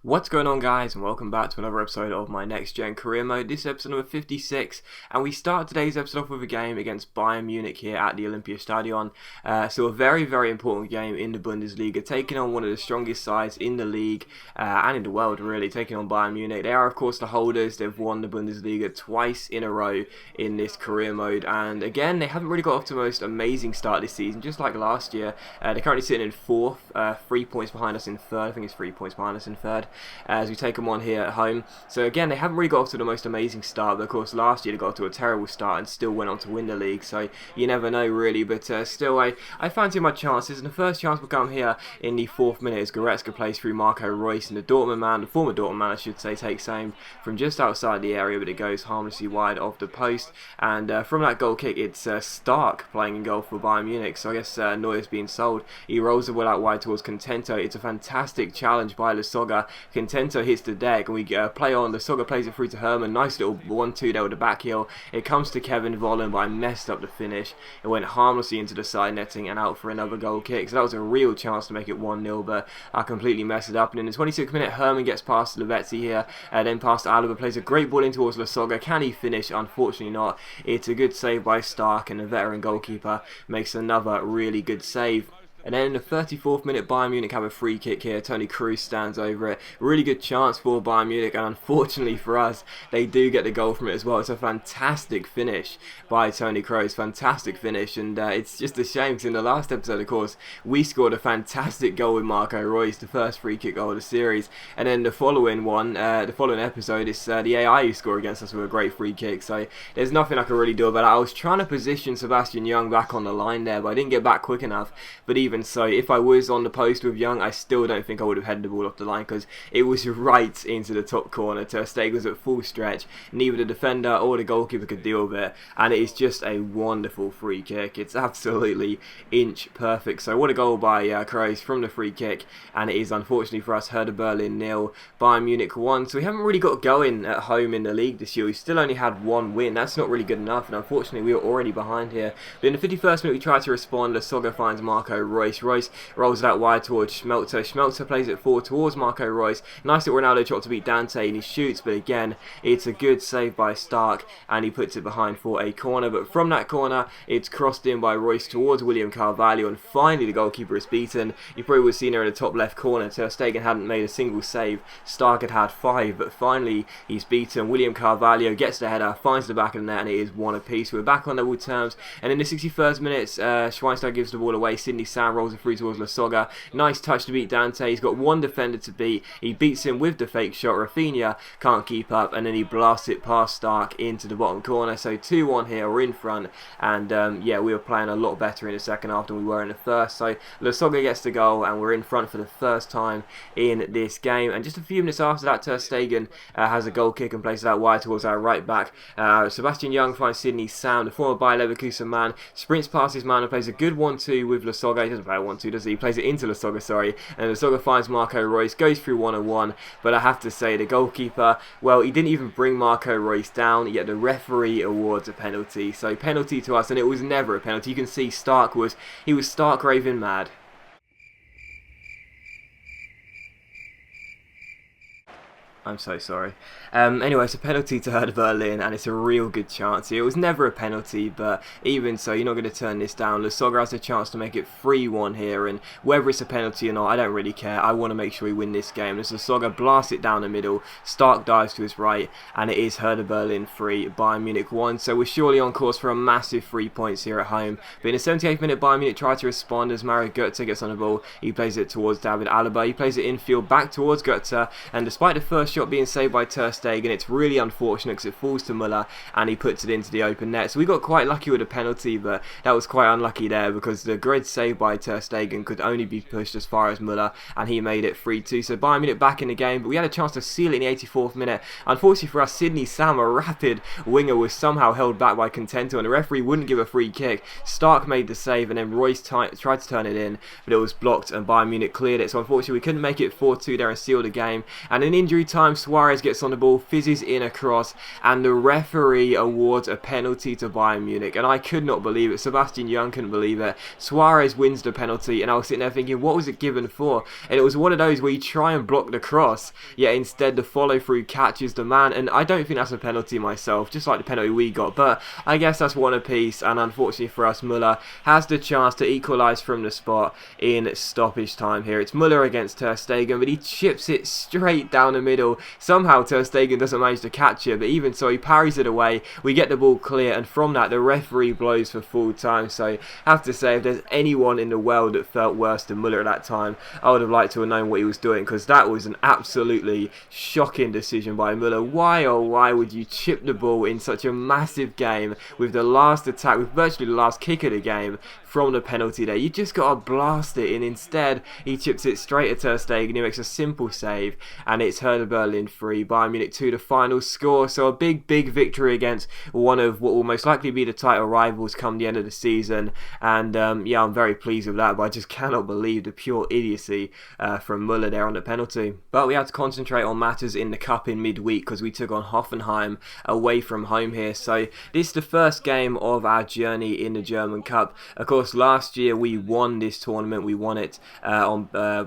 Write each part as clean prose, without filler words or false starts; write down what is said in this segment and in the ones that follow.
What's going on, guys, and welcome back to another episode of my Next Gen Career Mode. This is episode number 56, and we start today's episode off with a game against Bayern Munich here at the Olympiastadion. So a very, very important game in the Bundesliga, taking on one of the strongest sides in the league and in the world, really, taking on Bayern Munich. They are, of course, the holders. They've won the Bundesliga twice in a row in this career mode, and again, they haven't really got off to the most amazing start this season, just like last year. They're currently sitting in fourth, 3 points behind us in third. I think it's 3 points behind us in third. As we take them on here at home. So again, they haven't really got off to the most amazing start, but of course last year they got off to a terrible start and still went on to win the league, so you never know really, but still I fancy my chances, and the first chance will come here in the 4th minute as Goretzka plays through Marco Reus, and the former Dortmund man I should say, takes aim from just outside the area, but it goes harmlessly wide of the post, and from that goal kick it's Stark playing in goal for Bayern Munich, so I guess Neuer's being sold. He rolls the ball out wide towards Contento. It's a fantastic challenge by Lasogga. Contento hits the deck, and we play on. Lasogga plays it through to Herman. Nice little 1-2 there with the back heel. It comes to Kevin Vollen, but I messed up the finish. It went harmlessly into the side netting and out for another goal kick. So that was a real chance to make it 1-0, but I completely messed it up. And in the 26th minute, Herman gets past Lavezzi here, then past Alaba, plays a great ball in towards Lasogga. Can he finish? Unfortunately not. It's a good save by Stark, and the veteran goalkeeper makes another really good save. And then in the 34th minute, Bayern Munich have a free kick here. Toni Kroos stands over it. Really good chance for Bayern Munich, and unfortunately for us, they do get the goal from it as well. It's a fantastic finish by Toni Kroos. Fantastic finish, and it's just a shame because in the last episode, of course, we scored a fantastic goal with Marco Reus, the first free kick goal of the series. And then the following episode, it's the AI who score against us with a great free kick. So there's nothing I can really do about it. I was trying to position Sebastian Young back on the line there, but I didn't get back quick enough. But even so, if I was on the post with Young, I still don't think I would have headed the ball off the line because it was right into the top corner. Ter Stegen was at full stretch. Neither the defender or the goalkeeper could deal with it, and it is just a wonderful free kick. It's absolutely inch perfect. So what a goal by Kroos from the free kick, and it is unfortunately for us Hertha Berlin 0, Bayern Munich 1. So we haven't really got going at home in the league this year. We still only had one win. That's not really good enough, and unfortunately we were already behind here. But in the 51st minute we tried to respond. Lasogga finds Marco Reus. Reus rolls it out wide towards Schmelzer. Schmelzer plays it forward towards Marco Reus. Nice little Ronaldo shot to beat Dante, and he shoots, but again, it's a good save by Stark, and he puts it behind for a corner. But from that corner, it's crossed in by Reus towards William Carvalho, and finally the goalkeeper is beaten. You probably would have seen her in the top left corner. Ter Stegen hadn't made a single save. Stark had had 5, but finally he's beaten. William Carvalho gets the header, finds the back of the net, and it is 1 apiece. We're back on level terms, and in the 61st minute, Schweinsteiger gives the ball away. Sidney Sam rolls it through towards Lasogga. Nice touch to beat Dante. He's got one defender to beat. He beats him with the fake shot. Rafinha can't keep up, and then he blasts it past Stark into the bottom corner. So 2-1 here. We're in front, and yeah, we were playing a lot better in the second half than we were in the first. So Lasogga gets the goal, and we're in front for the first time in this game. And just a few minutes after that, Ter Stegen has a goal kick and places out wide towards our right back. Sebastian Young finds Sidney Sam, the former Bayer Leverkusen man, sprints past his man and plays a good 1-2 with Lasogga. He doesn't play a 1-2, does he? He plays it into Lasogga, sorry, and Lasogga finds Marco Reus, goes through 1-1, but I have to say the goalkeeper, well, he didn't even bring Marco Reus down, yet the referee awards a penalty. So penalty to us, and it was never a penalty. You can see Stark was stark raving mad. I'm so sorry. Anyway, it's a penalty to Hertha Berlin, and it's a real good chance. It was never a penalty, but even so, you're not going to turn this down. Lasogga has a chance to make it 3-1 here, and whether it's a penalty or not, I don't really care. I want to make sure we win this game. As Lasogga blasts it down the middle, Stark dives to his right, and it is Hertha Berlin 3, Bayern Munich 1. So we're surely on course for a massive 3 points here at home. But in the 78th minute, Bayern Munich try to respond as Mario Götze gets on the ball. He plays it towards David Alaba. He plays it infield back towards Götze, and despite the first shot being saved by Ter Stegen, it's really unfortunate because it falls to Müller and he puts it into the open net. So we got quite lucky with a penalty, but that was quite unlucky there because the great save by Ter Stegen could only be pushed as far as Müller, and he made it 3-2. So Bayern Munich back in the game, but we had a chance to seal it in the 84th minute. Unfortunately for us, Sidney Sam, a rapid winger, was somehow held back by Contento, and the referee wouldn't give a free kick. Stark made the save, and then Reus tried to turn it in, but it was blocked, and Bayern Munich cleared it. So unfortunately we couldn't make it 4-2 there and seal the game. And in injury time, time, Suarez gets on the ball, fizzes in a cross, and the referee awards a penalty to Bayern Munich. And I could not believe it. Sebastian Young couldn't believe it. Suarez wins the penalty, and I was sitting there thinking, what was it given for? And it was one of those where you try and block the cross, yet instead the follow-through catches the man. And I don't think that's a penalty myself, just like the penalty we got. But I guess that's one apiece, and unfortunately for us, Müller has the chance to equalise from the spot in stoppage time here. It's Müller against Ter Stegen, but he chips it straight down the middle. Somehow Ter Stegen doesn't manage to catch it, but even so, he parries it away. We get the ball clear, and from that, the referee blows for full time. So I have to say, if there's anyone in the world that felt worse than Müller at that time, I would have liked to have known what he was doing, because that was an absolutely shocking decision by Müller. Why, oh why would you chip the ball in such a massive game with the last attack, with virtually the last kick of the game, from the penalty there? You just got to blast it, and instead he chips it straight at Ter Stegen. He makes a simple save, and it's Hertha Berlin 3, Bayern Munich 2, the final score. So a big victory against one of what will most likely be the title rivals come the end of the season. And yeah, I'm very pleased with that, but I just cannot believe the pure idiocy from Müller there on the penalty. But we had to concentrate on matters in the cup in midweek, because we took on Hoffenheim away from home here. So this is the first game of our journey in the German Cup. Of course, last year we won this tournament. We won it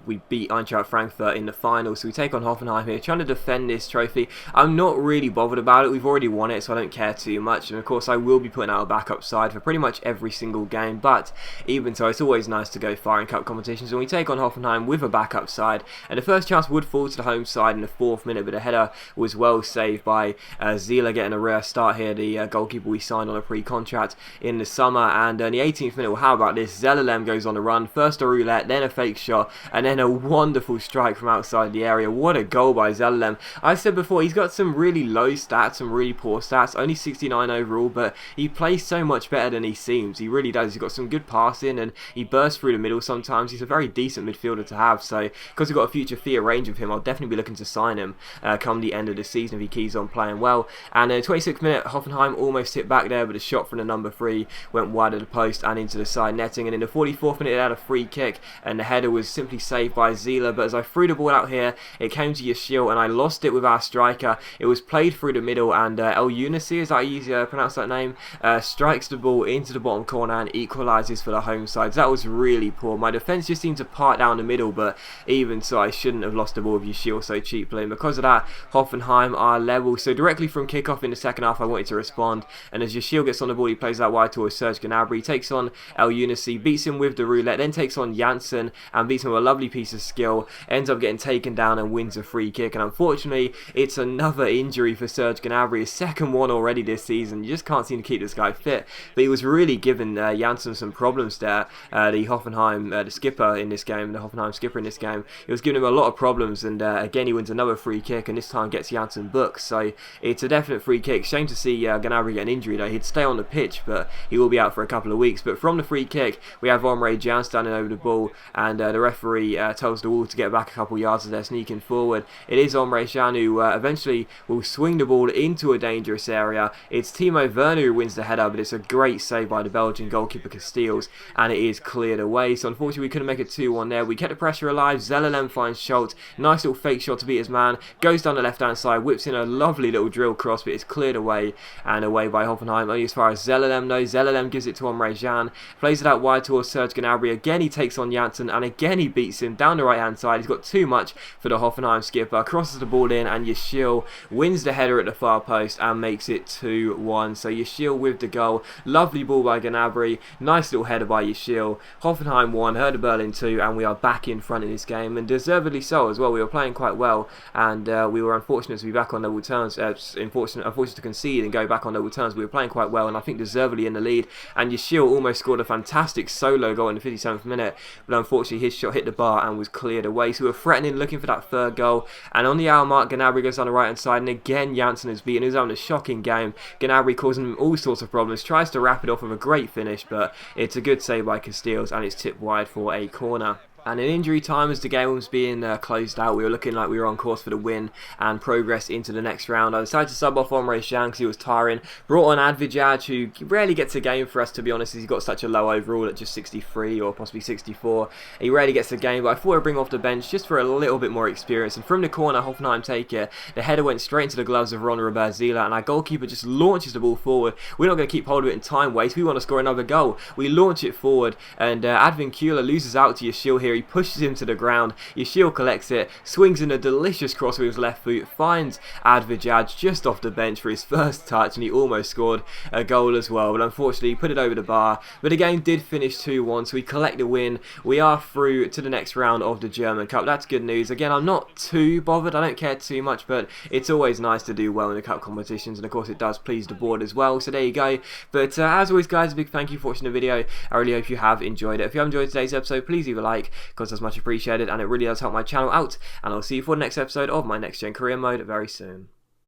we beat Eintracht Frankfurt in the final. So we take on Hoffenheim here, trying to defend this trophy. I'm not really bothered about it. We've already won it, so I don't care too much. And of course, I will be putting out a backup side for pretty much every single game. But even so, it's always nice to go far in cup competitions. And we take on Hoffenheim with a backup side, and the first chance would fall to the home side in the 4th minute, but the header was well saved by Zila, getting a rare start here, the goalkeeper we signed on a pre-contract in the summer. And in the 18th minute, well, how about this? Zelalem goes on the run, first a roulette, then a fake shot, and then a wonderful strike from outside the area. What a goal by Zelalem. I said before, he's got some really low stats, some really poor stats, only 69 overall, but he plays so much better than he seems. He really does. He's got some good passing, and he bursts through the middle sometimes. He's a very decent midfielder to have, so because we've got a future fee range of him, I'll definitely be looking to sign him come the end of the season if he keeps on playing well. And in the 26th minute, Hoffenheim almost hit back there, but a shot from the number 3 went wide of the post and into the side netting. And in the 44th minute, they had a free kick, and the header was simply saved by Zila. But as I threw the ball out here, it came to Yashil, and I lost it with our striker. It was played through the middle, and El Younisi, is that how you pronounce that name, strikes the ball into the bottom corner and equalises for the home side. So that was really poor. My defence just seemed to part down the middle, but even so, I shouldn't have lost the ball with Yashil so cheaply. And because of that, Hoffenheim are level. So directly from kick-off in the second half, I wanted to respond. And as Yashil gets on the ball, he plays that wide towards Serge Gnabry, takes on El Younisi, beats him with the roulette, then takes on Janssen and beats him with a lovely piece of skill, ends up getting taken down and wins a free kick. And unfortunately, it's another injury for Serge Gnabry, his second one already this season. You just can't seem to keep this guy fit. But he was really giving Janssen some problems there, the Hoffenheim, the skipper in this game, the Hoffenheim skipper in this game. It was giving him a lot of problems, and again, he wins another free kick, and this time gets Janssen booked. So it's a definite free kick. Shame to see Gnabry get an injury though. He'd stay on the pitch, but he will be out for a couple of weeks. But from the free kick, we have Omre Can standing over the ball, and the referee tells the wall to get back a couple yards as they're sneaking forward. It is Omre Can who eventually will swing the ball into a dangerous area. It's Timo Werner who wins the header, but it's a great save by the Belgian goalkeeper Casteels, and it is cleared away. So unfortunately, we couldn't make it 2-1 there. We kept the pressure alive. Zelalem finds Schultz. Nice little fake shot to beat his man. Goes down the left-hand side, whips in a lovely little drill cross, but it's cleared away and away by Hoffenheim. Only as far as Zelalem knows. Zelalem gives it to Omre Can. Plays it out wide towards Serge Gnabry. Again, he takes on Janssen, and again, he beats him down the right-hand side. He's got too much for the Hoffenheim skipper. Crosses the ball in, and Yashil wins the header at the far post and makes it 2-1. So Yashil with the goal. Lovely ball by Gnabry. Nice little header by Yashil. Hoffenheim 1, Hertha Berlin 2, and we are back in front in this game, and deservedly so as well. We were playing quite well, and we were unfortunate to be back on level terms. Unfortunate to concede and go back on level terms. We were playing quite well, and I think deservedly in the lead. And Yashil almost scored a fantastic solo goal in the 57th minute, but unfortunately his shot hit the bar and was cleared away. So we were threatening, looking for that third goal, and on the hour mark, Gnabry goes on the right hand side, and again Janssen is beaten. He was having a shocking game. Gnabry causing him all sorts of problems, tries to wrap it off with a great finish, but it's a good save by Casteels, and it's tipped wide for a corner. And in injury time, as the game was being closed out, we were looking like we were on course for the win and progress into the next round. I decided to sub off Omre Can because he was tiring. Brought on Advijaj, who rarely gets a game for us, to be honest. He's got such a low overall at just 63 or possibly 64. He rarely gets a game, but I thought I'd bring off the bench just for a little bit more experience. And from the corner, Hoffenheim take it. The header went straight into the gloves of Ron Robert Zila, and our goalkeeper just launches the ball forward. We're not going to keep hold of it in time waste. We want to score another goal. We launch it forward, and Advin Kula loses out to Yashil here. He pushes him to the ground. Yashil collects it, swings in a delicious cross with his left foot, finds Advijaj just off the bench for his first touch, and he almost scored a goal as well, but unfortunately he put it over the bar. But the game did finish 2-1, so we collect the win. We are through to the next round of the German Cup. That's good news. Again, I'm not too bothered, I don't care too much, but it's always nice to do well in the cup competitions, and of course it does please the board as well, so there you go. But as always guys, a big thank you for watching the video. I really hope you have enjoyed it. If you have enjoyed today's episode, please leave a like, because that's much appreciated and it really does help my channel out, and I'll see you for the next episode of my Next Gen Career Mode very soon.